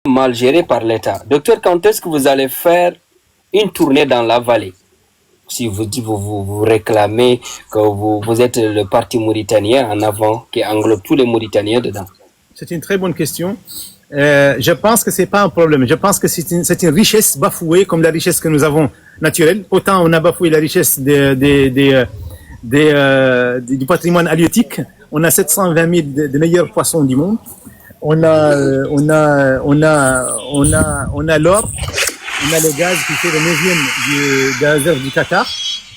mal géré par l'État. Docteur, quand est-ce que vous allez faire une tournée dans la vallée? Si vous réclamez que vous êtes le parti mauritanien en avant, qui englobe tous les Mauritaniens dedans. C'est une très bonne question. Je pense que c'est pas un problème. Je pense que c'est une richesse bafouée, comme la richesse que nous avons naturelle. Autant on a bafoué la richesse du patrimoine halieutique. On a 720 000 des meilleurs poissons du monde. On a l'or. On a le gaz qui fait le 9e de la réserve du Qatar.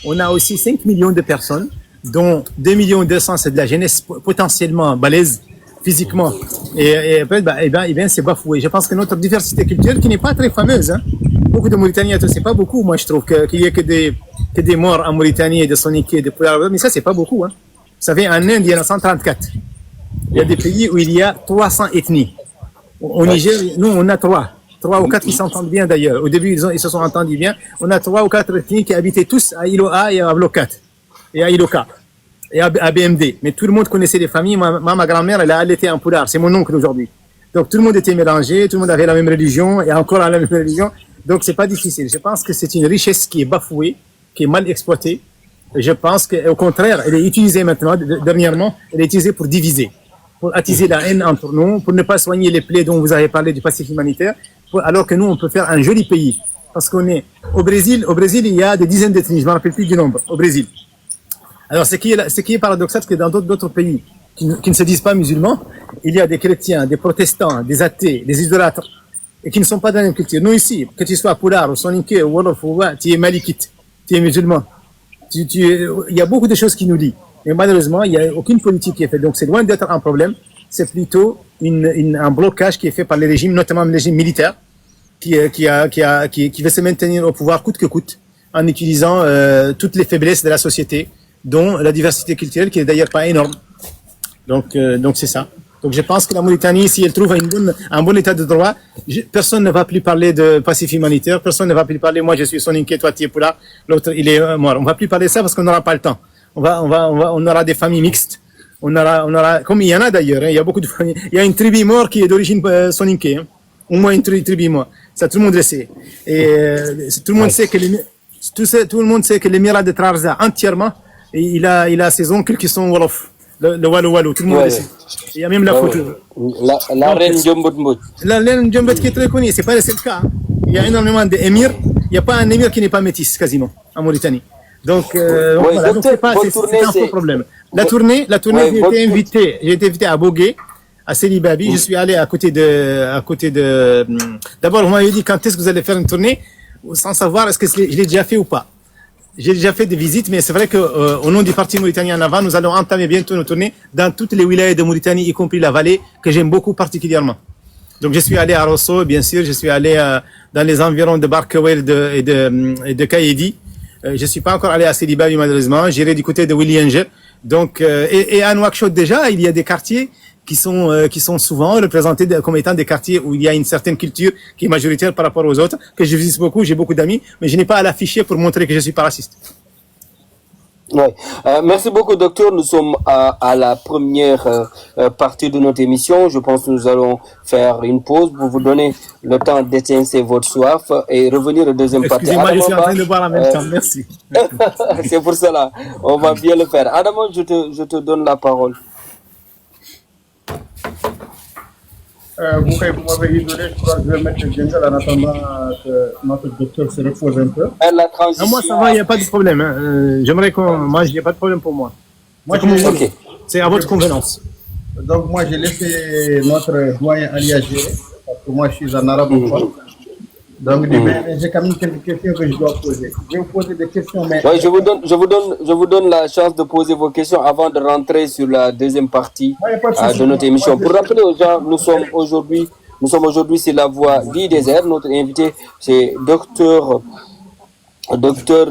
On a aussi 5 millions de personnes, dont 2 200 000 c'est de la jeunesse potentiellement balèze physiquement. Et c'est bafoué. Je pense que notre diversité culturelle, qui n'est pas très fameuse, hein. Beaucoup de Mauritaniens, c'est pas beaucoup. Moi, je trouve qu'il y a que des morts en Mauritanie, de Soniké, de Poular, mais ça, c'est pas beaucoup, hein. Vous savez, en Inde, il y en a 134. Il y a des pays où il y a 300 ethnies. Au Niger, nous, on a 3 ou 4 qui s'entendent bien d'ailleurs. Au début, ils se sont entendus bien. On a 3 ou 4 ethnies qui habitaient tous à Iloa et à Blocat. Et à Iloka. Et à BMD. Mais tout le monde connaissait les familles. Ma grand-mère, elle a allaité en Poular. C'est mon oncle aujourd'hui. Donc tout le monde était mélangé. Tout le monde avait la même religion. Et encore la même religion. Donc c'est pas difficile. Je pense que c'est une richesse qui est bafouée, qui est mal exploitée. Et je pense qu'au contraire, elle est utilisée maintenant, dernièrement, elle est utilisée pour diviser. Pour attiser la haine entre nous, pour ne pas soigner les plaies dont vous avez parlé du passif humanitaire, alors que nous, on peut faire un joli pays. Parce qu'on est au Brésil, il y a des dizaines d'ethnies, je ne me rappelle plus du nombre, au Brésil. Alors, ce qui est paradoxal, c'est que dans d'autres pays qui ne se disent pas musulmans, il y a des chrétiens, des protestants, des athées, des idolâtres, et qui ne sont pas dans la même culture. Nous ici, que tu sois Poulard, ou Soninké, ou Wolof, ou tu es malikite, tu es musulman. Il y a beaucoup de choses qui nous lient. Mais malheureusement, il n'y a aucune politique qui est faite. Donc, c'est loin d'être un problème. C'est plutôt un blocage qui est fait par les régimes, notamment le régime militaire, qui veut se maintenir au pouvoir coûte que coûte, en utilisant toutes les faiblesses de la société, dont la diversité culturelle, qui est d'ailleurs pas énorme. Donc c'est ça. Donc, je pense que la Mauritanie, si elle trouve un bon état de droit, personne ne va plus parler de passif humanitaire, personne ne va plus parler, moi je suis Soninké, toi tu es Poula, l'autre il est mort. On va plus parler de ça parce qu'on n'aura pas le temps. On aura des familles mixtes. On aura, comme il y en a d'ailleurs, hein, il y a beaucoup de familles. Il y a une tribu mort qui est d'origine Soninké, hein. Au moins une tribu mort. Ça, tout le monde le sait. Et tout le monde sait que tout le monde sait que l'émirat de Trarza entièrement, il a ses oncles qui sont Wolof. Le Walou, tout le monde le sait. Il y a même la photo. La reine Djombot. La reine Djombot qui est très connue, c'est le cas. Hein. Il y a énormément d'émirs. Il n'y a pas un émir qui n'est pas métis, quasiment, en Mauritanie. Donc, voilà, donc c'est un faux problème. La tournée, j'ai été invité à Bogué, à Selibabi. Je suis allé à côté de. D'abord, vous m'avez dit quand est-ce que vous allez faire une tournée, sans savoir est-ce que je l'ai déjà fait ou pas. J'ai déjà fait des visites, mais c'est vrai que au nom du Parti Mauritanien en avant, nous allons entamer bientôt nos tournées dans toutes les wilayas de Mauritanie, y compris la vallée, que j'aime beaucoup particulièrement. Donc, je suis allé à Rosso, bien sûr. Je suis allé dans les environs de Barkewell et de Kaïdi. Je suis pas encore allé à Selibabi, malheureusement. J'irai du côté de Willinger. Donc, et à Nouakchott, déjà, il y a des quartiers qui sont souvent représentés comme étant des quartiers où il y a une certaine culture qui est majoritaire par rapport aux autres, que je visite beaucoup, j'ai beaucoup d'amis, mais je n'ai pas à l'afficher pour montrer que je suis pas raciste. Ouais. Merci beaucoup, docteur. Nous sommes à la première partie de notre émission. Je pense que nous allons faire une pause pour vous donner le temps d'éteindre votre soif et revenir au deuxième partie. Excusez-moi, je suis en train de boire en même temps. Merci. C'est pour cela. On va bien le faire. Adamo, je te donne la parole. Vous m'avez isolé, je crois que je vais mettre le jingle en attendant que notre docteur se repose un peu. La transition... moi, ça va, il n'y a pas de problème. Hein. J'aimerais moi, il n'y a pas de problème pour moi. C'est à votre convenance. Donc, moi, j'ai laissé notre doyen Ali à gérer, parce que moi, je suis en arabe. Donc, j'ai quand même quelques questions que je dois poser. Je vais vous poser des questions, mais... Oui, je vous donne la chance de poser vos questions avant de rentrer sur la deuxième partie de notre émission. Pour rappeler aux gens, nous sommes aujourd'hui sur la voie du désert. Notre invité, c'est docteur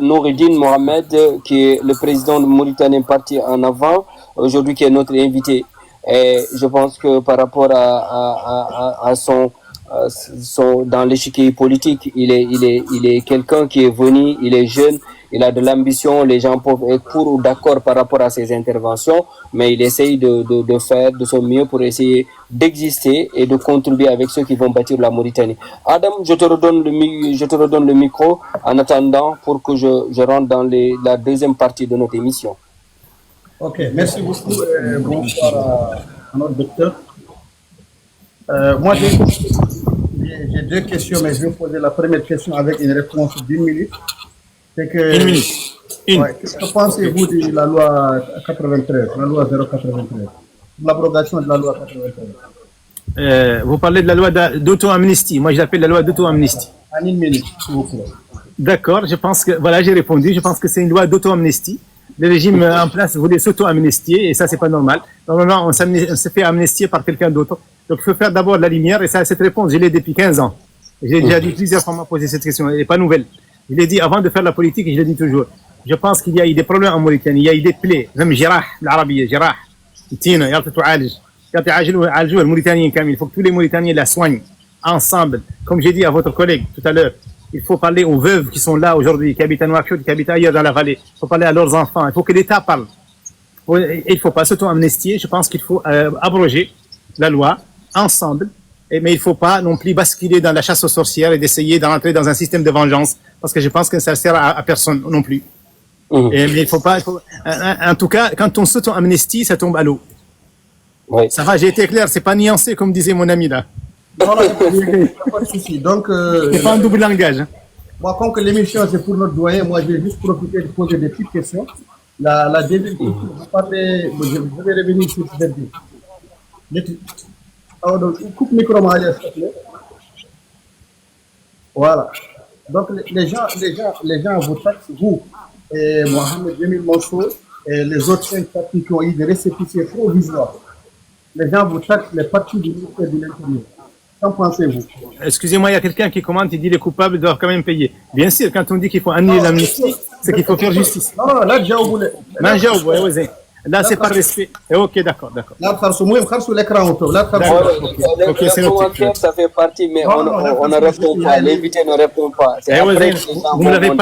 Noureddine Mohamed, qui est le président de Mauritanie Parti en avant, aujourd'hui qui est notre invité. Et je pense que par rapport à sont dans l'échiquier politique. Il est quelqu'un qui est venu, il est jeune, il a de l'ambition, les gens peuvent être pour ou d'accord par rapport à ses interventions, mais il essaye de faire de son mieux pour essayer d'exister et de contribuer avec ceux qui vont bâtir la Mauritanie. Adam, je te redonne le micro en attendant pour que je rentre dans la deuxième partie de notre émission. Ok, merci beaucoup. Bonsoir à notre docteur. Moi, j'ai deux questions, mais je vais poser la première question avec une réponse d'1 minute. C'est que, Une minute. Ouais, que pensez-vous de la loi 93, la loi 093, l'abrogation de la loi 93? Vous parlez de la loi d'auto-amnistie. Moi, je l'appelle la loi d'auto-amnistie. En 1 minute, s'il vous plaît. D'accord, je pense que, voilà, j'ai répondu. Je pense que c'est une loi d'auto-amnistie. Le régime en place voulait s'auto-amnistier et ça, c'est pas normal. Normalement, on se fait amnistier par quelqu'un d'autre. Donc, il faut faire d'abord de la lumière et ça, cette réponse, je l'ai depuis 15 ans. J'ai déjà dit plusieurs fois, m'a posé cette question. Elle n'est pas nouvelle. Je l'ai dit avant de faire la politique et je le dis toujours. Je pense qu'il y a eu des problèmes en Mauritanie. Il y a eu des plaies. Même جراح بالعربية جراح. يتينا يلا تعالج. يعالجوا الموريتانيين كامل. Il faut que tous les Mauritaniens la soignent ensemble. Comme j'ai dit à votre collègue tout à l'heure, il faut parler aux veuves qui sont là aujourd'hui, qui habitent à Nouakchott, qui habitent ailleurs dans la vallée. Il faut parler à leurs enfants. Il faut que l'État parle. Et il ne faut pas s'auto-amnistier. Je pense qu'il faut abroger la loi ensemble. Mais il ne faut pas non plus basculer dans la chasse aux sorcières et d'essayer d'entrer dans un système de vengeance. Parce que je pense que ça ne sert à personne non plus. Mais il faut pas. En tout cas, quand on s'auto-amnistie, ça tombe à l'eau. Oui. Ça va, j'ai été clair. C'est pas nuancé comme disait mon ami là. Non, il n'y a pas de souci. Donc, C'est pas un double langage. Hein. moi, comme que l'émission c'est pour notre doyen, moi je vais juste profiter de poser des petites questions. La deuxième question, vous parlez, je vais revenir sur ce verdict. Alors, donc, coupe le micro, Maria, s'il te plaît. Voilà. Donc, les gens vous taxent, vous, et Mohamed Jamil Mansour, et les autres 5 partis qui ont eu des récépissés provisoires. Les gens vous taxent les partis du ministère de l'Intérieur. Qu'en pensez-vous? Excusez-moi, il y a quelqu'un qui commente, il dit les coupables doivent quand même payer. Bien sûr, quand on dit qu'il faut annuler l'amnistie, c'est qu'il faut faire justice. Non, là, déjà, vous voulez. Là, c'est par respect. Ok, d'accord. Là, sur l'écran auto. Là, Ok, c'est noté. Ça fait partie, mais on ne répond pas. L'invité ne répond pas. Vous ne l'avez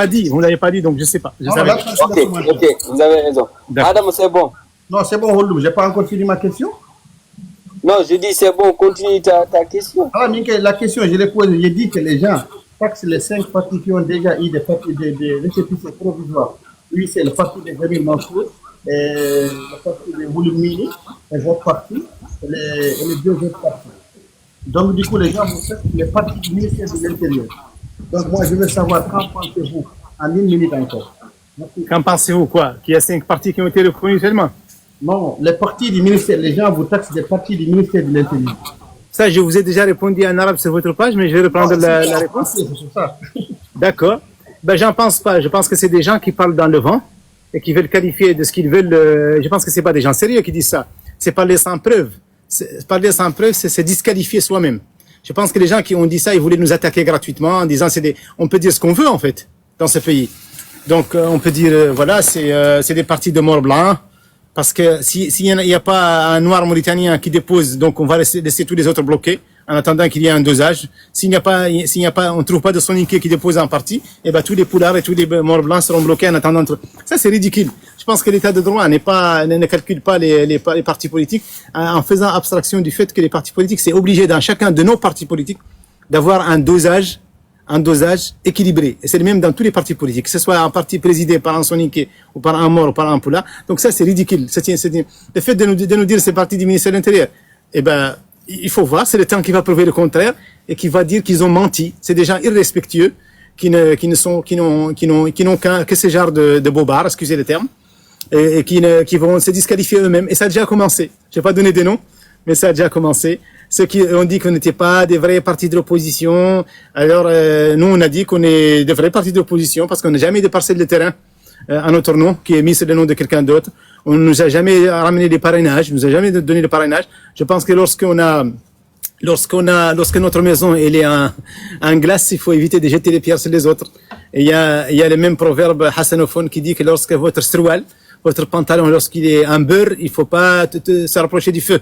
pas dit, donc je ne sais pas. Ok, vous avez raison. Adam, c'est bon. Non, c'est bon, Hollou. Je n'ai pas encore fini ma question. Non, je dis c'est bon, continue ta question. Ah, mais la question, je l'ai posée. J'ai dit que les gens taxent les 5 partis qui ont déjà eu des récépissés provisoires. Lui, c'est le parti des Jamil Mansour, et le parti de Woulim Mini, les autres partis, et les 2 autres partis. Donc, du coup, les gens vous taxent les partis du ministère de l'Intérieur. Donc, moi, je veux savoir, qu'en pensez-vous en 1 minute encore? Merci. Qu'en pensez-vous, quoi? Qu'il y a 5 partis qui ont été reconnus seulement? Non, les partis du ministère, les gens vous taxent des partis du ministère de l'Intérieur. Ça, je vous ai déjà répondu en arabe sur votre page, mais je vais reprendre la réponse. C'est ça. D'accord. Ben, j'en pense pas. Je pense que c'est des gens qui parlent dans le vent et qui veulent qualifier de ce qu'ils veulent. Je pense que c'est pas des gens sérieux qui disent ça. C'est parler sans preuve. Parler sans preuve, c'est disqualifier soi-même. Je pense que les gens qui ont dit ça, ils voulaient nous attaquer gratuitement en disant on peut dire ce qu'on veut, en fait, dans ce pays. Donc, on peut dire, voilà, c'est des partis de morts blancs. Parce que s'il n'y a pas un noir mauritanien qui dépose, donc on va laisser tous les autres bloqués en attendant qu'il y ait un dosage. S'il n'y a pas, on trouve pas de soninké qui dépose en partie, et ben tous les poulards et tous les morts blancs seront bloqués en attendant. Ça c'est ridicule. Je pense que l'état de droit ne calcule pas les partis politiques en faisant abstraction du fait que les partis politiques c'est obligé dans chacun de nos partis politiques d'avoir un dosage équilibré. Et c'est le même dans tous les partis politiques, que ce soit un parti présidé par un soninké ou par un mort ou par un poula. Donc ça, c'est ridicule. Le fait de nous dire c'est parti du ministère de l'Intérieur, eh ben, il faut voir, c'est le temps qui va prouver le contraire et qui va dire qu'ils ont menti. C'est des gens irrespectueux qui n'ont que ce genre de bobards, excusez le terme, et qui vont se disqualifier eux-mêmes. Et ça a déjà commencé. Je vais pas donner des noms, mais ça a déjà commencé. Ceux qui ont dit qu'on n'était pas des vrais partis de l'opposition, alors nous on a dit qu'on est des vrais partis de l'opposition parce qu'on n'a jamais de parcelle de terrain à notre nom qui est mis sur le nom de quelqu'un d'autre. On ne nous a jamais ramené les parrainages, nous a jamais donné le parrainage. Je pense que lorsque notre maison elle est en glace, il faut éviter de jeter les pierres sur les autres. Et il y a le même proverbe hassanophone qui dit que lorsque votre sroual, votre pantalon, lorsqu'il est en beurre, il faut pas se rapprocher du feu.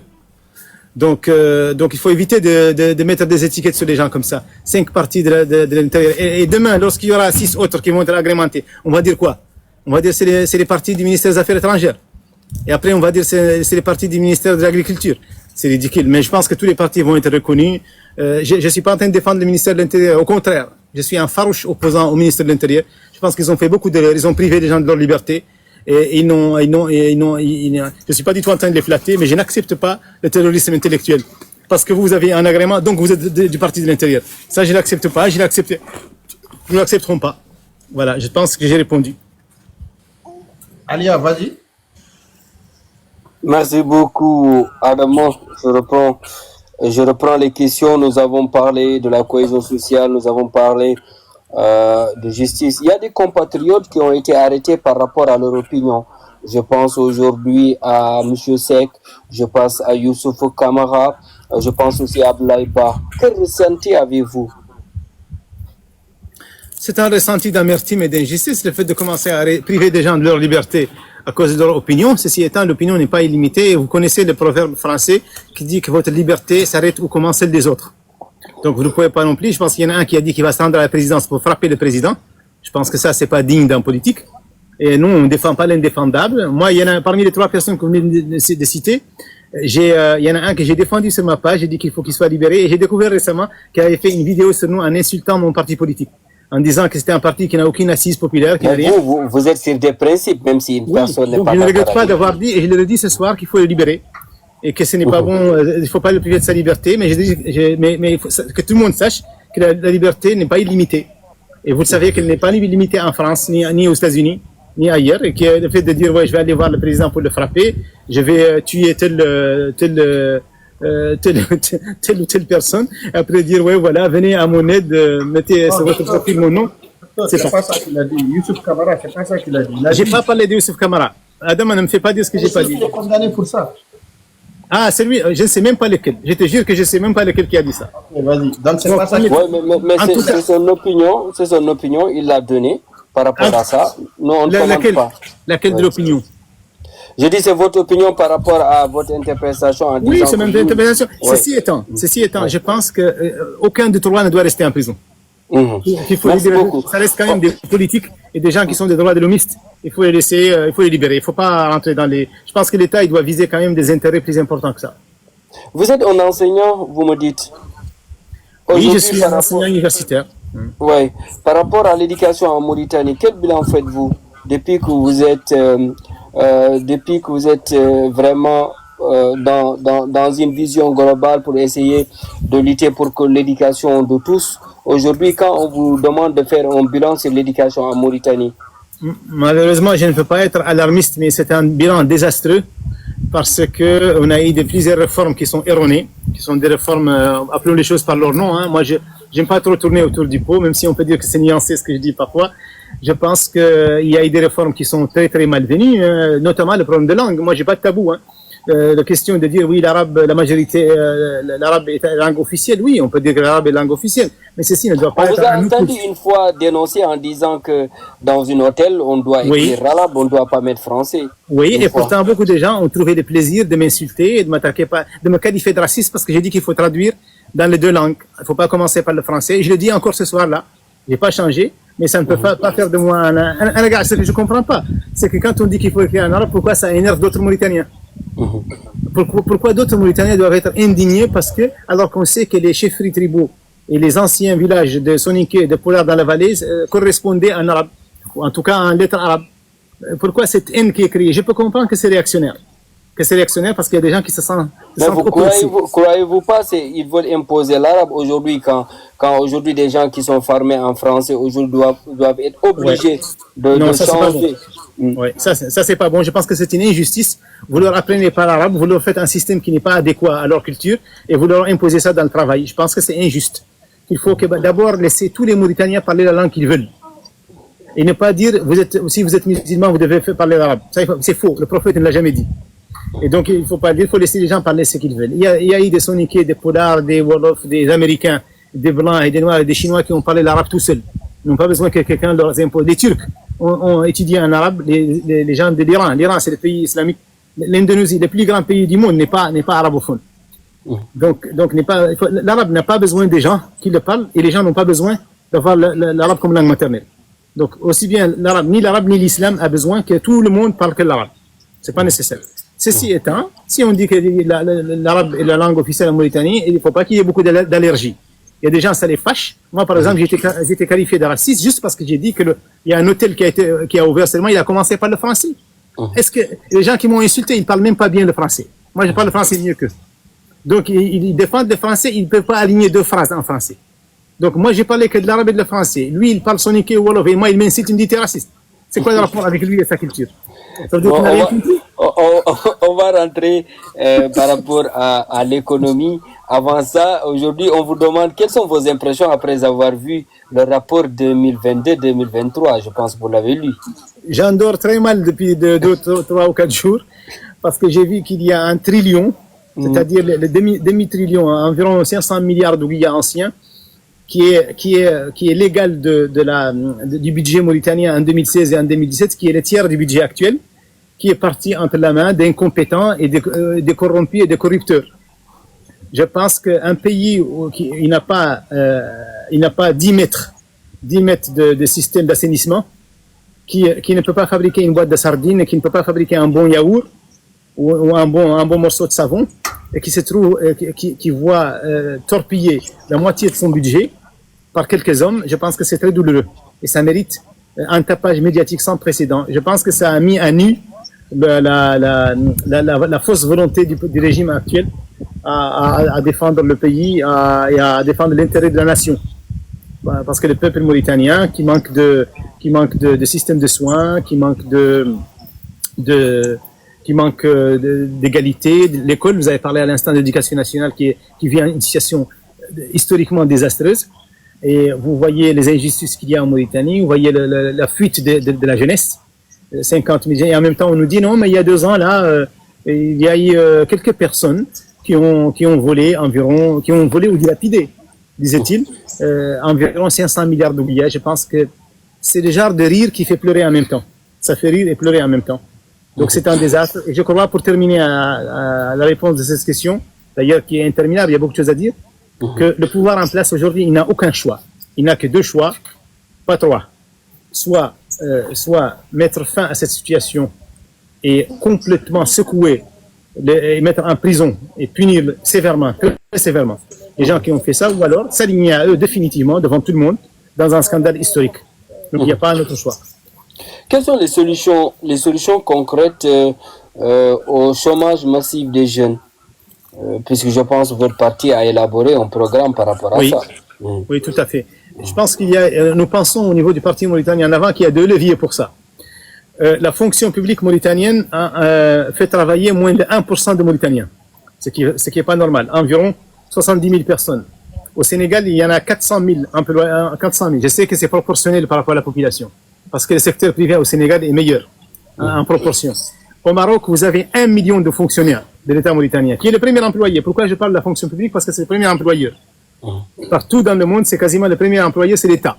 Donc il faut éviter de mettre des étiquettes sur les gens comme ça. 5 partis de l'intérieur. Et demain, lorsqu'il y aura 6 autres qui vont être agrémentés, on va dire quoi? On va dire c'est les partis du ministère des Affaires étrangères. Et après, on va dire c'est les partis du ministère de l'Agriculture. C'est ridicule. Mais je pense que tous les partis vont être reconnus. Je suis pas en train de défendre le ministère de l'Intérieur. Au contraire, je suis un farouche opposant au ministère de l'Intérieur. Je pense qu'ils ont fait beaucoup d'erreurs. Ils ont privé les gens de leur liberté. Et je suis pas du tout en train de les flatter, mais je n'accepte pas le terrorisme intellectuel. Parce que vous avez un agrément, donc vous êtes du parti de l'intérieur. Ça, je l'accepte pas, nous l'accepterons pas. Voilà, je pense que j'ai répondu. Alia, vas-y. Merci beaucoup, Adamo. Je reprends les questions. Nous avons parlé de la cohésion sociale, nous avons parlé de justice. Il y a des compatriotes qui ont été arrêtés par rapport à leur opinion. Je pense aujourd'hui à M. Seck, je pense à Youssouf Kamara, je pense aussi à Abdoulaye Ba. Quel ressenti avez-vous? C'est un ressenti d'amertume et d'injustice, le fait de commencer à priver des gens de leur liberté à cause de leur opinion. Ceci étant, l'opinion n'est pas illimitée. Vous connaissez le proverbe français qui dit que votre liberté s'arrête où commence celle des autres. Donc vous ne pouvez pas non plus. Je pense qu'il y en a un qui a dit qu'il va se rendre à la présidence pour frapper le président. Je pense que ça, c'est pas digne d'un politique. Et nous, on ne défend pas l'indéfendable. Moi, il y en a parmi les 3 personnes que vous venez de citer, il y en a un que j'ai défendu sur ma page. J'ai dit qu'il faut qu'il soit libéré. Et j'ai découvert récemment qu'il avait fait une vidéo sur nous en insultant mon parti politique, en disant que c'était un parti qui n'a aucune assise populaire, qui n'a rien. Vous êtes sur des principes, même si une personne n'est pas d'accord. Je ne regrette pas d'avoir dit, et je le redis ce soir, qu'il faut le libérer. Et que ce n'est pas bon, il ne faut pas le priver de sa liberté, mais il faut que tout le monde sache que la liberté n'est pas illimitée. Et vous savez qu'elle n'est pas illimitée en France, ni aux États-Unis, ni ailleurs. Et que le fait de dire, ouais, je vais aller voir le président pour le frapper, je vais tuer telle ou telle personne, et après dire, ouais, voilà, venez à mon aide, mettez sur votre profil mon nom. C'est pas ça qu'il a dit. Youssouf Kamara, c'est pas ça qu'il a dit. J'ai pas parlé de Youssouf Kamara. Adam ne me fait pas dire ce que j'ai pas dit. Il est condamné pour ça. Ah, c'est lui, je ne sais même pas lequel. Je te jure que je ne sais même pas lequel qui a dit ça. Okay, vas-y. Donc, c'est pas ça. Ouais, mais c'est son opinion, il l'a donnée par rapport à ça. Non, on ne commande pas. Laquelle de l'opinion? Je dis c'est votre opinion par rapport à votre interprétation. En oui, c'est même interprétation. Ouais. Ceci étant, je pense que aucun de trois ne doit rester en prison. Il faut ça reste quand même des politiques et des gens qui sont des droits de l'homiste. Il faut les laisser, il faut les libérer. Il ne faut pas rentrer dans les. Je pense que l'État il doit viser quand même des intérêts plus importants que ça. Vous êtes un enseignant, vous me dites. Oui, je suis un enseignant universitaire. Oui. Par rapport à l'éducation en Mauritanie, quel bilan faites-vous depuis que vous êtes vraiment dans une vision globale pour essayer de lutter pour que l'éducation de tous. Aujourd'hui, quand on vous demande de faire un bilan sur l'éducation en Mauritanie? Malheureusement, je ne peux pas être alarmiste, mais c'est un bilan désastreux parce que on a eu plusieurs réformes qui sont erronées, qui sont des réformes, appelons les choses par leur nom. Hein. Moi, je n'aime pas trop tourner autour du pot, même si on peut dire que c'est nuancé ce que je dis parfois. Je pense qu'il y a eu des réformes qui sont très très malvenues, notamment le problème de langue. Moi, j'ai pas de tabou. Hein. La question de dire oui, l'arabe, la majorité, l'arabe est la langue officielle. Oui, on peut dire que l'arabe est la langue officielle, mais ceci ne doit pas être. On vous a entendu une fois dénoncer en disant que dans un hôtel, on doit écrire arabe, on ne doit pas mettre français. Oui, et pourtant beaucoup de gens ont trouvé le plaisir de m'insulter et de m'attaquer, de me qualifier de raciste parce que j'ai dit qu'il faut traduire dans les deux langues. Il ne faut pas commencer par le français. Et je le dis encore ce soir-là. J'ai pas changé, mais ça ne peut pas faire de moi un gars. Ce que je comprends pas, c'est que quand on dit qu'il faut écrire en arabe, pourquoi ça énerve d'autres Mauritaniens? Pourquoi d'autres Mauritaniens doivent être indignés parce que, alors qu'on sait que les chefferies tribaux et les anciens villages de Soninké et de Polar dans la vallée correspondaient en arabe, ou en tout cas en lettres arabes. Pourquoi cette haine qui est créée? Je peux comprendre que c'est réactionnaire. Parce qu'il y a des gens qui se sentent croyez-vous pas ils veulent imposer l'arabe aujourd'hui quand aujourd'hui des gens qui sont formés en français aujourd'hui doivent être obligés de changer. Ça c'est pas bon. Je pense que c'est une injustice. Vous leur apprenez pas l'arabe, vous leur faites un système qui n'est pas adéquat à leur culture et vous leur imposez ça dans le travail. Je pense que c'est injuste. Il faut que d'abord laisser tous les Mauritaniens parler la langue qu'ils veulent. Et ne pas dire si vous êtes musulman, vous devez parler l'arabe. C'est faux. Le prophète ne l'a jamais dit. Et donc, il faut pas dire, il faut laisser les gens parler ce qu'ils veulent. Il y a eu des Soninké, des Polars, des Wolofs, des Américains, des Blancs et des Noirs et des Chinois qui ont parlé l'arabe tout seuls. Ils n'ont pas besoin que quelqu'un leur impose. Les Turcs ont étudié en arabe, les gens de l'Iran. L'Iran, c'est le pays islamique. L'Indonésie, le plus grand pays du monde, n'est pas arabophone. Donc l'arabe n'a pas besoin des gens qui le parlent et les gens n'ont pas besoin d'avoir l'arabe comme langue maternelle. Donc aussi bien l'arabe ni l'islam a besoin que tout le monde parle que l'arabe. C'est pas nécessaire. Ceci étant, si on dit que l'arabe est la langue officielle en Mauritanie, il ne faut pas qu'il y ait beaucoup d'allergies. Il y a des gens, ça les fâche. Moi, par exemple, j'ai été qualifié de raciste juste parce que j'ai dit que il y a un hôtel qui a ouvert seulement, il a commencé par le français. Est-ce que les gens qui m'ont insulté, ils parlent même pas bien le français? Moi, je parle le français mieux qu'eux. Donc, ils défendent le français, ils ne peuvent pas aligner deux phrases en français. Donc, moi, j'ai parlé que de l'arabe et de le français. Lui, il parle soniké ou wolof, et moi, il m'insulte, il me dit t'es raciste. C'est quoi le rapport avec lui et sa culture? Ça veut dire qu'il n'a rien compris. On va rentrer par rapport à l'économie. Avant ça, aujourd'hui, on vous demande quelles sont vos impressions après avoir vu le rapport 2022-2023. Je pense que vous l'avez lu. J'endors très mal depuis 3 ou 4 jours parce que j'ai vu qu'il y a 1 trillion, c'est-à-dire le demi-trillion, environ 500 milliards d'ouïas anciens, qui est l'égal du budget mauritanien en 2016 et en 2017, qui est le tiers du budget actuel, qui est parti entre la main d'incompétents et des corrompus et des corrupteurs. Je pense qu'un pays il n'a pas 10 mètres de système d'assainissement, qui ne peut pas fabriquer une boîte de sardines, qui ne peut pas fabriquer un bon yaourt ou un bon morceau de savon, et qui voit torpiller la moitié de son budget par quelques hommes, je pense que c'est très douloureux. Et ça mérite un tapage médiatique sans précédent. Je pense que ça a mis à nu la fausse volonté du régime actuel à défendre le pays et à défendre l'intérêt de la nation. Parce que le peuple mauritanien, qui manque de système de soins, qui manque d'égalité, l'école, vous avez parlé à l'instant de l'éducation nationale qui vit une situation historiquement désastreuse. Et vous voyez les injustices qu'il y a en Mauritanie, vous voyez la fuite de la jeunesse, 50 millions, et en même temps on nous dit non, mais il y a 2 ans là, il y a eu quelques personnes qui ont volé ou dilapidé, disait-il, environ 500 milliards d'ouïas. Je pense que c'est le genre de rire qui fait pleurer en même temps. Ça fait rire et pleurer en même temps. Donc c'est un désastre. Et je crois, pour terminer à la réponse de cette question, d'ailleurs qui est interminable, il y a beaucoup de choses à dire, que le pouvoir en place aujourd'hui, il n'a aucun choix. Il n'a que 2 choix, pas 3. Soit mettre fin à cette situation et complètement secouer, et mettre en prison et punir sévèrement, très sévèrement, les gens qui ont fait ça, ou alors s'aligner à eux définitivement devant tout le monde dans un scandale historique. Donc il n'y a pas un autre choix. Quelles sont les solutions concrètes au chômage massif des jeunes? Puisque je pense que votre parti a élaboré un programme par rapport à ça. Oui, tout à fait. Je pense nous pensons au niveau du parti mauritanien en avant qu'il y a 2 leviers pour ça. La fonction publique mauritanienne fait travailler moins de 1% de Mauritaniens, ce qui est pas normal. Environ 70 000 personnes. Au Sénégal, il y en a 400 000 employés. 400 000. Je sais que c'est proportionnel par rapport à la population, parce que le secteur privé au Sénégal est meilleur en proportion. Au Maroc, vous avez 1 million de fonctionnaires de l'État mauritanien, qui est le premier employé. Pourquoi je parle de la fonction publique? Parce que c'est le premier employeur. Partout dans le monde, c'est quasiment le premier employeur, c'est l'État.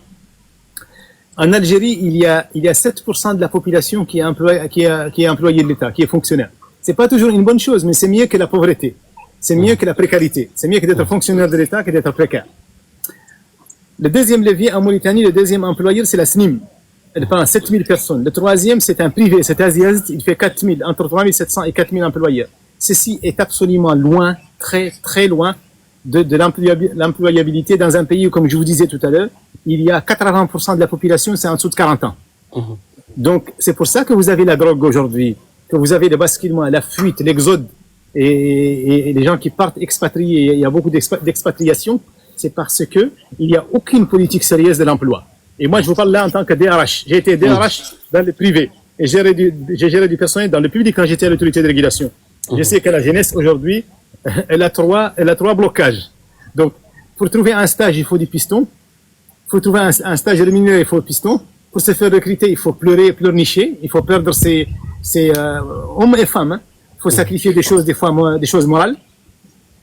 En Algérie, il y a 7% de la population qui est employée de l'État, qui est fonctionnaire. C'est pas toujours une bonne chose, mais c'est mieux que la pauvreté. C'est mieux que la précarité. C'est mieux que d'être fonctionnaire de l'État que d'être précaire. Le deuxième levier en Mauritanie, le deuxième employeur, c'est la SNIM. Elle prend 7000 personnes. Le troisième, c'est un privé, c'est Aziazit, il fait 4000, entre 3700 et 4000 employeurs. Ceci est absolument loin, très, très loin de l'employabilité dans un pays où, comme je vous disais tout à l'heure, il y a 80% de la population, c'est en dessous de 40 ans. Donc, c'est pour ça que vous avez la drogue aujourd'hui, que vous avez le basculement, la fuite, l'exode, et les gens qui partent expatriés, il y a beaucoup d'expatriation, c'est parce que il n'y a aucune politique sérieuse de l'emploi. Et moi, je vous parle là en tant que DRH. J'ai été DRH dans le privé et j'ai géré du personnel dans le public quand j'étais à l'autorité de régulation. Je sais que la jeunesse aujourd'hui, elle a 3 blocages. Donc, pour trouver un stage, il faut des pistons. Pour trouver un stage rémunéré, il faut des pistons. Pour se faire recruter, il faut pleurnicher. Il faut perdre ses hommes et femmes. Il faut sacrifier des choses, des fois des choses morales.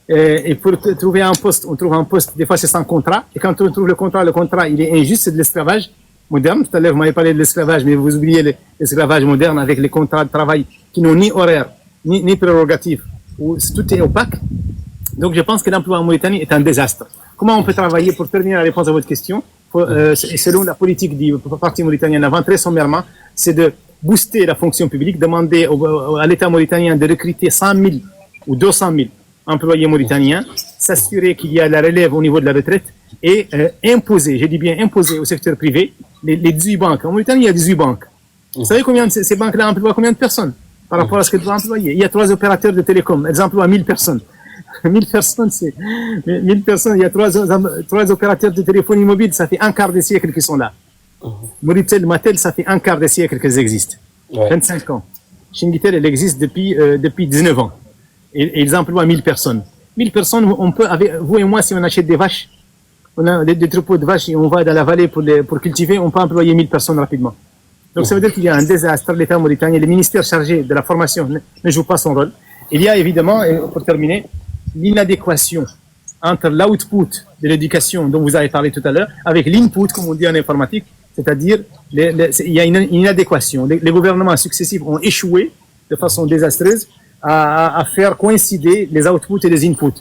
Et pour trouver un poste, on trouve un poste, des fois c'est sans contrat. Et quand on trouve le contrat, il est injuste, c'est de l'esclavage moderne. Tout à l'heure, vous m'avez parlé de l'esclavage, mais vous oubliez l'esclavage moderne avec les contrats de travail qui n'ont ni horaire, ni prérogatives, où tout est opaque. Donc, je pense que l'emploi en Mauritanie est un désastre. Comment on peut travailler pour terminer la réponse à votre question? Selon la politique du Parti mauritanien avant, très sommairement, c'est de booster la fonction publique, demander à l'État mauritanien de recruter 100 000 ou 200 000 employés mauritaniens, s'assurer qu'il y a la relève au niveau de la retraite et imposer, je dis bien imposer au secteur privé les 18 banques. En Mauritanie, il y a 18 banques. Vous savez combien de ces banques-là emploient combien de personnes par rapport à ce qu'elles doivent employer? Il y a 3 opérateurs de télécom, elles emploient 1000 personnes. 1000 personnes, c'est 1000 personnes. Il y a 3 opérateurs de téléphonie mobile, ça fait un quart des siècles qu'ils sont là. Mauritel, Matel, ça fait un quart des siècles qu'elles existent. 25 ans. Chingitel, elle existe depuis 19 ans. Et ils emploient 1000 personnes. 1000 personnes, on peut, vous et moi, si on achète des vaches, on a des troupeaux de vaches et on va dans la vallée pour cultiver, on peut employer 1000 personnes rapidement. Donc ça veut dire qu'il y a un désastre. L'État mauritanien, les ministères chargés de la formation ne jouent pas son rôle. Il y a évidemment, et pour terminer, l'inadéquation entre l'output de l'éducation dont vous avez parlé tout à l'heure avec l'input, comme on dit en informatique, c'est-à-dire il y a une inadéquation. Les gouvernements successifs ont échoué de façon désastreuse à faire coïncider les outputs et les inputs.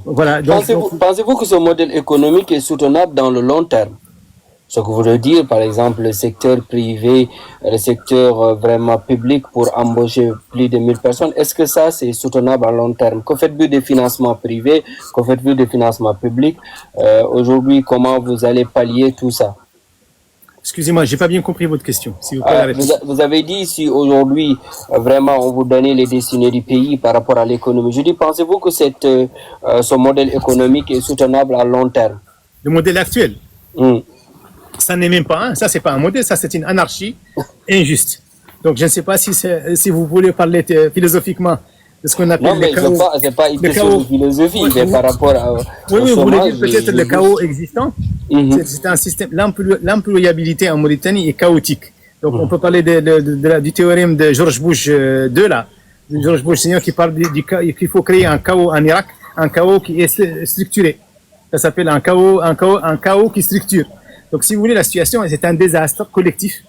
Voilà. Pensez-vous que ce modèle économique est soutenable dans le long terme? Ce que veut dire, par exemple, le secteur privé, le secteur vraiment public pour embaucher plus de 1000 personnes, est-ce que ça, c'est soutenable à long terme? Que faites-vous des financements privés? Que faites-vous des financements publics? Aujourd'hui, comment vous allez pallier tout ça? Excusez-moi, j'ai pas bien compris votre question. Si vous, pouvez vous avez dit si aujourd'hui, vraiment, on vous donnait les destinées du pays par rapport à l'économie. Je dis, pensez-vous que ce modèle économique est soutenable à long terme? Le modèle actuel? Ça n'est même pas un, ça c'est pas un modèle, ça c'est une anarchie injuste. Donc je ne sais pas si vous voulez parler philosophiquement de ce qu'on appelle le chaos. Non, mais c'est pas une question de philosophie, mais par rapport au vous voulez dire peut-être le chaos existant. C'est un système, l'employabilité en Mauritanie est chaotique. Donc on peut parler du théorème de George Bush II là, de George Bush Senior qui parle qu'il faut créer un chaos en Irak, un chaos qui est structuré. Ça s'appelle un chaos qui structure. Donc, si vous voulez, la situation, c'est un désastre collectif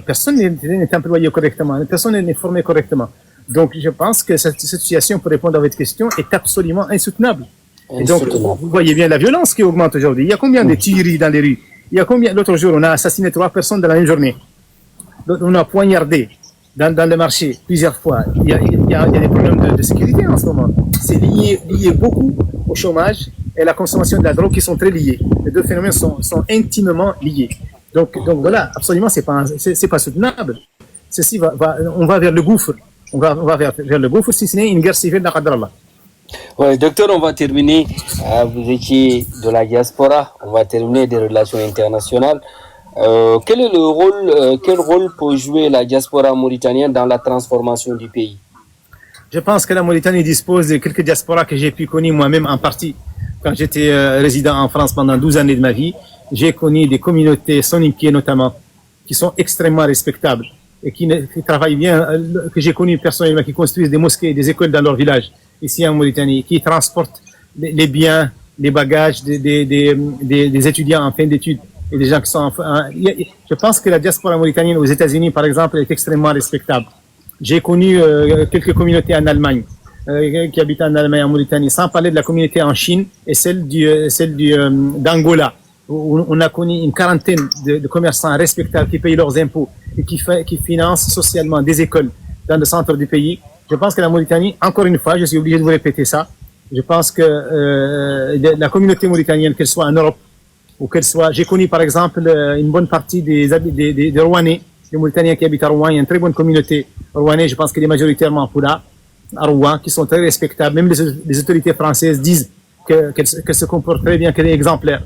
personne n'est employé correctement, personne n'est formé correctement. Donc, je pense que cette situation, pour répondre à votre question, est absolument insoutenable. Et donc, vous voyez bien la violence qui augmente aujourd'hui. Il y a combien de tueries dans les rues? Il y a combien, l'autre jour, on a assassiné 3 personnes dans la même journée. On a poignardé dans le marché plusieurs fois. Il y a des problèmes de sécurité en ce moment. C'est lié beaucoup au chômage et la consommation de la drogue qui sont très liés. Les deux phénomènes sont intimement liés. Donc voilà, absolument, c'est pas soutenable. On va vers le gouffre. On va vers le gouffre si ce n'est une guerre civile d'Allah. Oui, docteur, on va terminer. Vous étiez de la diaspora. On va terminer des relations internationales. Quel rôle peut jouer la diaspora mauritanienne dans la transformation du pays? Je pense que la Mauritanie dispose de quelques diasporas que j'ai pu connaître moi-même en partie. Quand j'étais résident en France pendant 12 années de ma vie, j'ai connu des communautés soninké notamment, qui sont extrêmement respectables et qui travaillent bien, que j'ai connu personnellement, qui construisent des mosquées et des écoles dans leur village, ici en Mauritanie, qui transportent les biens, les bagages des étudiants en fin d'études et des gens qui sont je pense que la diaspora mauritanienne aux États-Unis, par exemple, est extrêmement respectable. J'ai connu quelques communautés en Allemagne, qui habitent en Allemagne, en Mauritanie, sans parler de la communauté en Chine et celle d'Angola, où on a connu une quarantaine de commerçants respectables qui payent leurs impôts et qui financent socialement des écoles dans le centre du pays. Je pense que la Mauritanie, encore une fois, je suis obligé de vous répéter ça, je pense que la communauté mauritanienne, qu'elle soit en Europe ou qu'elle soit... J'ai connu par exemple une bonne partie des Rouennais, les Mauritaniens qui habitent à Rouen. Il y a une très bonne communauté rouennais, je pense qu'elle est majoritairement Poula, à Rouen, qui sont très respectables. Même les autorités françaises disent qu'elle se comporte très bien, qu'elle est exemplaire.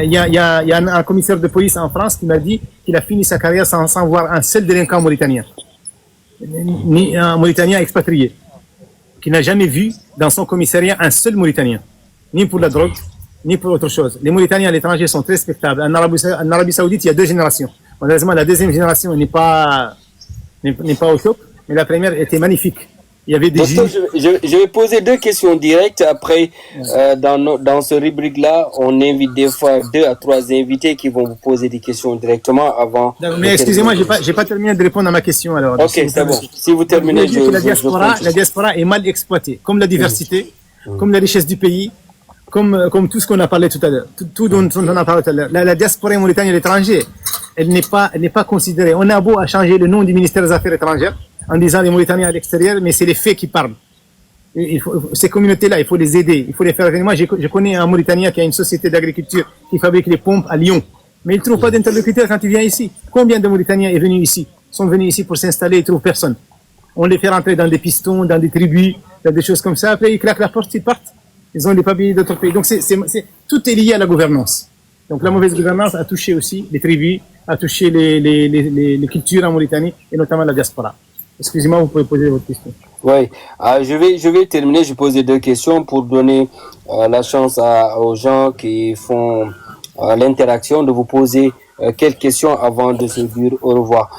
Il y a un commissaire de police en France qui m'a dit qu'il a fini sa carrière sans voir un seul délinquant mauritanien, ni un Mauritanien expatrié, qui n'a jamais vu dans son commissariat un seul Mauritanien, ni pour la drogue, ni pour autre chose. Les Mauritaniens à l'étranger sont très respectables. En Arabie Saoudite, il y a 2 générations. Malheureusement, la deuxième génération n'est pas au top, mais la première était magnifique. Il y avait des Docteur, juges. je vais poser deux questions directes. Après, dans ce rubrique-là, on invite des fois 2 à 3 invités qui vont vous poser des questions directement avant. Mais excusez-moi, j'ai pas terminé de répondre à ma question alors. Ok, c'est bon. Si vous terminez, la diaspora est mal exploitée, comme la diversité, comme la richesse du pays, comme tout ce qu'on a parlé tout à l'heure, tout dont on a parlé tout à l'heure. La diaspora mauritanienne à l'étranger, elle n'est pas considérée. On a beau à changer le nom du ministère des Affaires étrangères en disant les Mauritaniens à l'extérieur, mais c'est les faits qui parlent. Ces communautés-là, il faut les aider, il faut les faire venir. Moi, je connais un Mauritanien qui a une société d'agriculture qui fabrique les pompes à Lyon, mais il ne trouve pas d'interlocuteur quand il vient ici. Combien de Mauritaniens sont venus ici pour s'installer et ne trouvent personne? On les fait rentrer dans des pistons, dans des tribus, dans des choses comme ça. Après, ils claquent la porte, ils partent. Ils ont des papiers d'autres pays. Donc, tout est lié à la gouvernance. Donc, la mauvaise gouvernance a touché aussi les tribus, a touché les cultures en Mauritanie et notamment la diaspora. Excusez-moi, vous pouvez poser votre question. Oui, je vais terminer. Je vais poser 2 questions pour donner la chance aux gens qui font l'interaction de vous poser quelques questions avant de se dire au revoir.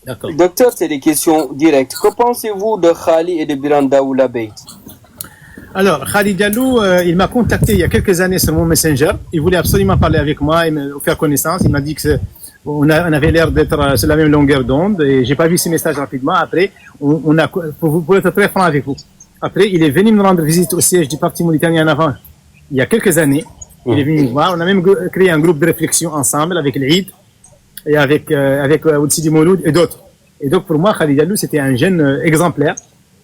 D'accord. Docteur, c'est des questions directes. Que pensez-vous de Khali et de Biram Daoula Bey? Alors, Khalid Diallo, il m'a contacté il y a quelques années sur mon Messenger. Il voulait absolument parler avec moi et me faire connaissance. Il m'a dit que on avait l'air d'être sur la même longueur d'onde et j'ai pas vu ces messages rapidement. Après, pour être très franc avec vous. Après, il est venu me rendre visite au siège du Parti mauritanien en avant il y a quelques années. Il est venu me voir. On a même créé un groupe de réflexion ensemble avec l'Eid et avec Sidi Mouloud et d'autres. Et donc, pour moi, Khalid Diallo, c'était un jeune exemplaire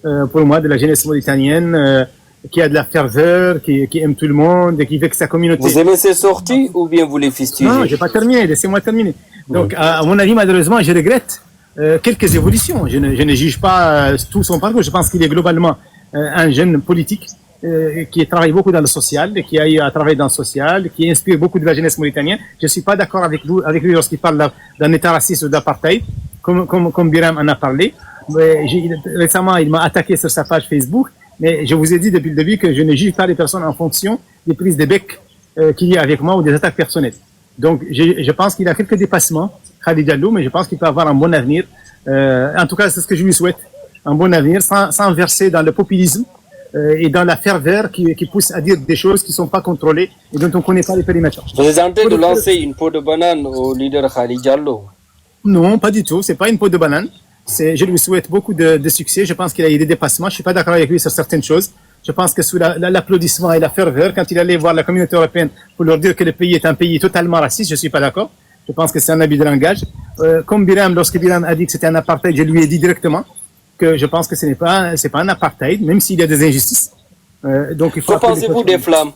pour moi de la jeunesse mauritanienne qui a de la ferveur, qui aime tout le monde et qui veut que sa communauté... Vous aimez ses sorties ou bien vous les fustigez? Non, j'ai pas terminé, laissez-moi terminer. Donc, à mon avis, malheureusement, je regrette quelques évolutions. Je ne juge pas tout son parcours. Je pense qu'il est globalement un jeune politique qui travaille beaucoup dans le social, qui a eu à travailler dans le social, qui inspire beaucoup de la jeunesse mauritanienne. Je suis pas d'accord avec lui lorsqu'il parle d'un état raciste ou d'apartheid, comme Biram en a parlé. Récemment, il m'a attaqué sur sa page Facebook. Mais je vous ai dit depuis le début que je ne juge pas les personnes en fonction des prises de bec qu'il y a avec moi ou des attaques personnelles. Donc, je pense qu'il a quelques dépassements, Khalid Diallo, mais je pense qu'il peut avoir un bon avenir. En tout cas, c'est ce que je lui souhaite. Un bon avenir, sans verser dans le populisme et dans la ferveur qui pousse à dire des choses qui ne sont pas contrôlées et dont on ne connaît pas les périmètres. Vous êtes en train de lancer une peau de banane au leader Khalid Diallo? Non, pas du tout. C'est pas une peau de banane. Je lui souhaite beaucoup de succès. Je pense qu'il a eu des dépassements. Je suis pas d'accord avec lui sur certaines choses. Je pense que sous l'applaudissement et la ferveur, quand il allait voir la communauté européenne pour leur dire que le pays est un pays totalement raciste, je suis pas d'accord. Je pense que c'est un abus de langage. Comme Biram, lorsque Biram a dit que c'était un apartheid, je lui ai dit directement que je pense que c'est pas un apartheid, même s'il y a des injustices. Donc il faut. Que pensez-vous des flammes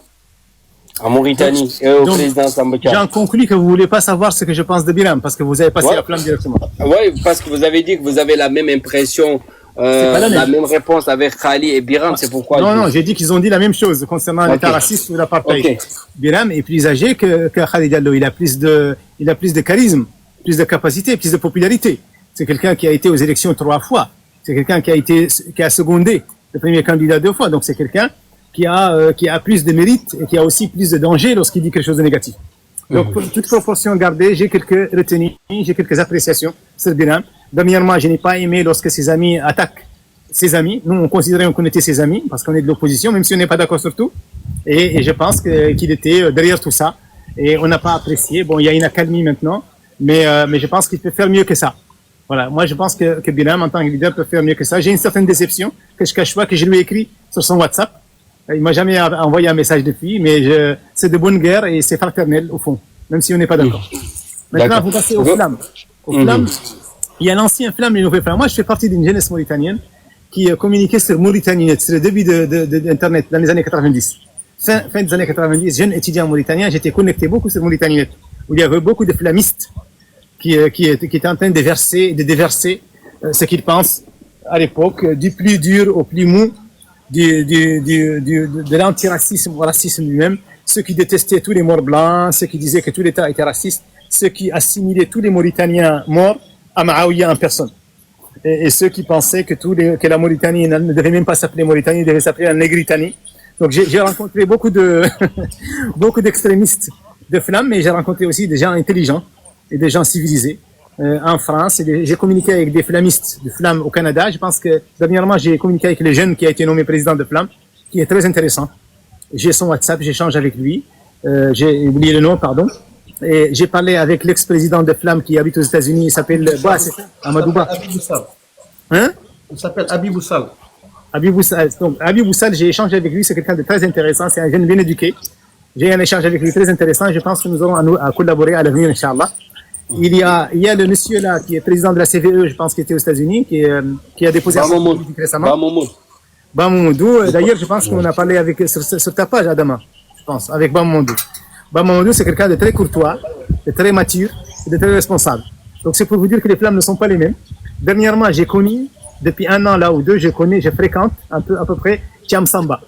en Mauritanie et au président Sambaka? J'en conclus que vous voulez pas savoir ce que je pense de Biram parce que vous avez passé la flamme directement. Oui, parce que vous avez dit que vous avez la même impression, la même réponse avec Khali et Biram, c'est pourquoi. Non, j'ai dit qu'ils ont dit la même chose concernant l'état raciste ou l'apartheid. Biram est plus âgé que Khalid Diallo. Il a plus de charisme, plus de capacité, plus de popularité. C'est quelqu'un qui a été aux élections 3 fois. C'est quelqu'un qui a secondé le premier candidat 2 fois. Donc c'est quelqu'un qui a plus de mérite et qui a aussi plus de danger lorsqu'il dit quelque chose de négatif. Donc, pour toute proportion gardée, j'ai quelques retenues, j'ai quelques appréciations sur Biram. Dernièrement, je n'ai pas aimé lorsque ses amis attaquent ses amis. Nous, on considérait qu'on était ses amis parce qu'on est de l'opposition, même si on n'est pas d'accord sur tout. Et je pense qu'il était derrière tout ça. Et on n'a pas apprécié. Bon, il y a une accalmie maintenant, mais je pense qu'il peut faire mieux que ça. Voilà. Moi, je pense que Biram, en tant que leader, peut faire mieux que ça. J'ai une certaine déception que je cache pas, que je lui ai écrit sur son WhatsApp. Il m'a jamais envoyé un message depuis, mais c'est de bonne guerre et c'est fraternel au fond, même si on n'est pas d'accord. Maintenant, vous passez aux flammes. Aux flammes, il y a l'ancien flamme et les nouvelles flammes. Moi, je fais partie d'une jeunesse mauritanienne qui communiquait sur Mauritanie, c'est le début d'Internet dans les années 90. Fin des années 90, jeune étudiant mauritanien, j'étais connecté beaucoup sur Mauritanie, où il y avait beaucoup de flamistes qui étaient en train de déverser ce qu'ils pensent à l'époque, du plus dur au plus mou, de l'antiracisme au racisme lui-même, ceux qui détestaient tous les morts blancs, ceux qui disaient que tout l'État était raciste, ceux qui assimilaient tous les Mauritaniens morts à Maaouia en personne. Et ceux qui pensaient que la Mauritanie ne devait même pas s'appeler Mauritanie, devait s'appeler la Négritanie. Donc j'ai rencontré beaucoup d'extrémistes de flammes, mais j'ai rencontré aussi des gens intelligents et des gens civilisés en France. J'ai communiqué avec des flamistes de Flamme au Canada. Je pense que dernièrement, j'ai communiqué avec le jeune qui a été nommé président de Flamme, qui est très intéressant. J'ai son WhatsApp, j'échange avec lui. J'ai oublié le nom, pardon. Et j'ai parlé avec l'ex-président de Flamme qui habite aux États-Unis. Il s'appelle Amadouba. Hein? Il s'appelle Habib Oussal. Donc, Habib Oussal, j'ai échangé avec lui. C'est quelqu'un de très intéressant. C'est un jeune bien éduqué. J'ai un échange avec lui très intéressant. Je pense que nous aurons à collaborer à l'avenir, Inch'Allah. Il y a le monsieur là qui est président de la CVE, je pense, qui était aux États-Unis, qui a déposé un politique récemment. Bamoumoudou. D'ailleurs, je pense qu'on a parlé sur ta page, Adama, je pense, avec Bamoumoudou. Bamoumoudou, c'est quelqu'un de très courtois, de très mature et de très responsable. Donc, c'est pour vous dire que les flammes ne sont pas les mêmes. Dernièrement, j'ai connu, depuis 1 an là ou 2, je fréquente à peu près Thiam Samba.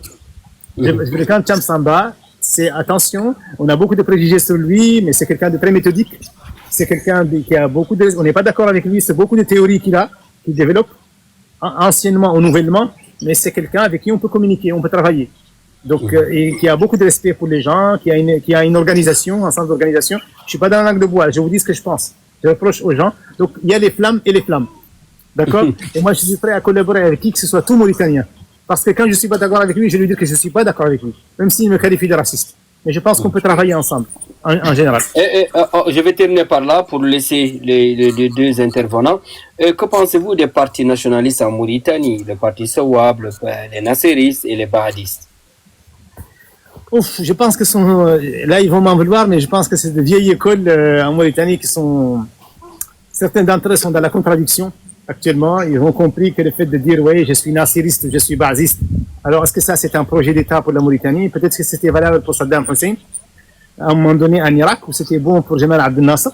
Je fréquente Thiam Samba. C'est, attention, on a beaucoup de préjugés sur lui, mais c'est quelqu'un de très méthodique. C'est quelqu'un qui a beaucoup de... On n'est pas d'accord avec lui, c'est beaucoup de théories qu'il développe, anciennement ou nouvellement, mais c'est quelqu'un avec qui on peut communiquer, on peut travailler. Donc, et qui a beaucoup de respect pour les gens, qui a une organisation, un sens d'organisation. Je suis pas dans la langue de bois, je vous dis ce que je pense. Je reproche aux gens. Donc, il y a les flammes et les flammes. D'accord? Et moi, je suis prêt à collaborer avec qui que ce soit, tout Mauritanien. Parce que quand je suis pas d'accord avec lui, je lui dis que je suis pas d'accord avec lui. Même s'il me qualifie de raciste. Mais je pense qu'on peut travailler ensemble, en général. Je vais terminer par là pour laisser les deux intervenants. Que pensez-vous des partis nationalistes en Mauritanie? Le parti Sawab, les Nasseristes et les Bahadistes? Je pense que là, ils vont m'en vouloir, mais je pense que c'est de vieilles écoles en Mauritanie qui sont... Certains d'entre eux sont dans la contradiction. Actuellement, ils ont compris que le fait de dire oui, je suis nassiriste, je suis basiste. Alors, est-ce que ça, c'est un projet d'État pour la Mauritanie? Peut-être que c'était valable pour Saddam Hussein à un moment donné en Irak, où c'était bon pour Jamal Abdel Nasser.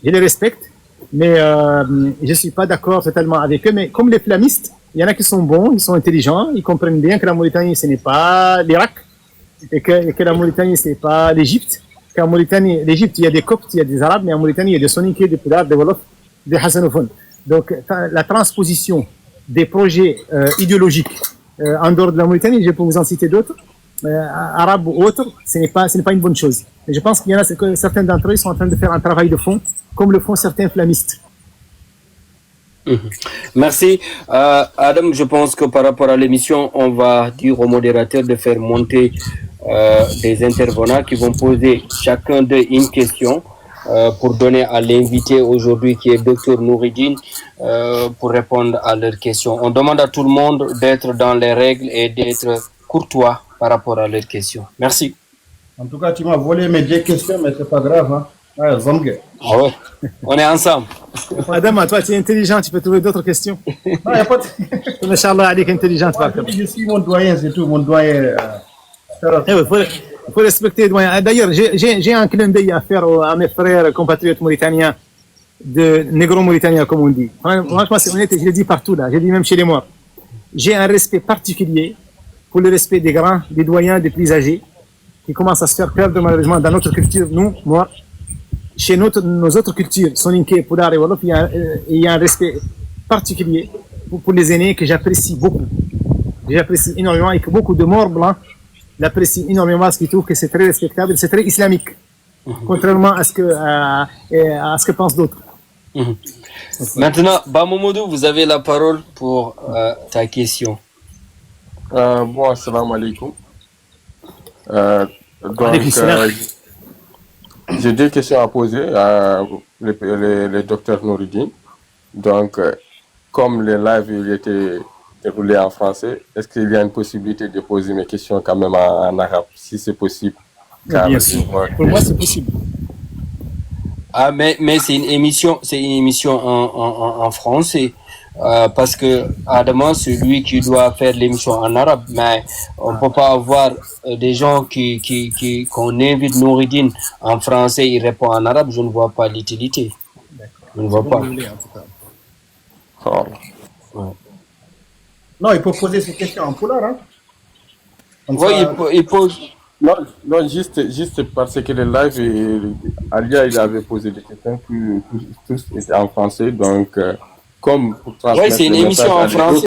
Je les respecte, mais je suis pas d'accord totalement avec eux. Mais comme les flamistes, il y en a qui sont bons, ils sont intelligents, ils comprennent bien que la Mauritanie, ce n'est pas l'Irak, et que la Mauritanie, c'est pas l'Égypte. Qu'en Mauritanie, l'Égypte, il y a des Coptes, il y a des Arabes, mais en Mauritanie, il y a des Soninké, des Poulard, des Wolof, des Hassanophones. Donc, la transposition des projets idéologiques en dehors de la Mauritanie, je peux vous en citer d'autres, arabes ou autres, ce n'est pas une bonne chose. Et je pense qu'il y en a certains d'entre eux sont en train de faire un travail de fond, comme le font certains flamistes. Merci. Adam, je pense que par rapport à l'émission, on va dire au modérateur de faire monter des intervenants qui vont poser chacun d'eux une question. Pour donner à l'invité aujourd'hui qui est Dr Nouridine pour répondre à leurs questions. On demande à tout le monde d'être dans les règles et d'être courtois par rapport à leurs questions. Merci. En tout cas, tu m'as volé mes 2 questions, mais c'est pas grave. Hein. Ah ouais, on est ensemble. Adam, toi, tu es intelligent, tu peux trouver d'autres questions. Non, il n'y a pas de... Inch'Allah, elle est intelligente. Je suis mon doyen, c'est tout, mon doyen. Il faut respecter les doyens. D'ailleurs, j'ai un clin d'œil à faire à mes frères compatriotes mauritaniens, de négro-mauritaniens, comme on dit. Franchement, c'est honnête, je le dis partout, là. Je le dis même chez les Morts. J'ai un respect particulier pour le respect des grands, des doyens, des plus âgés, qui commencent à se faire perdre malheureusement dans notre culture, nous, Morts. Chez nos autres cultures, Soninké, Poudar et Wolof, il y a un respect particulier pour les aînés que j'apprécie beaucoup. J'apprécie énormément et que beaucoup de Morts blancs l'apprécie énormément parce qu'il trouve que c'est très respectable, c'est très islamique, contrairement à ce que pensent d'autres. Maintenant, Bamoumoudou, vous avez la parole pour ta question. Bon, assalamu alaikum. J'ai 2 questions à poser à le docteur Nouridine. Donc, comme le live était déroulé en français, est-ce qu'il y a une possibilité de poser mes questions quand même en arabe, si c'est possible? Bien sûr. Pour moi, c'est possible. Ah, mais c'est une émission en français. Parce que Adama, c'est lui qui doit faire l'émission en arabe, mais on peut pas avoir des gens qu'on invite Nouridine en français, il répond en arabe, je ne vois pas l'utilité. Je ne vois pas. Oh. Ouais. Non, il peut poser ses questions en poulard, hein. Oui, il pose. Non, juste parce que le live, Alia, il avait posé des questions, tous étaient en français, donc comme pour transmettre c'est une émission en français.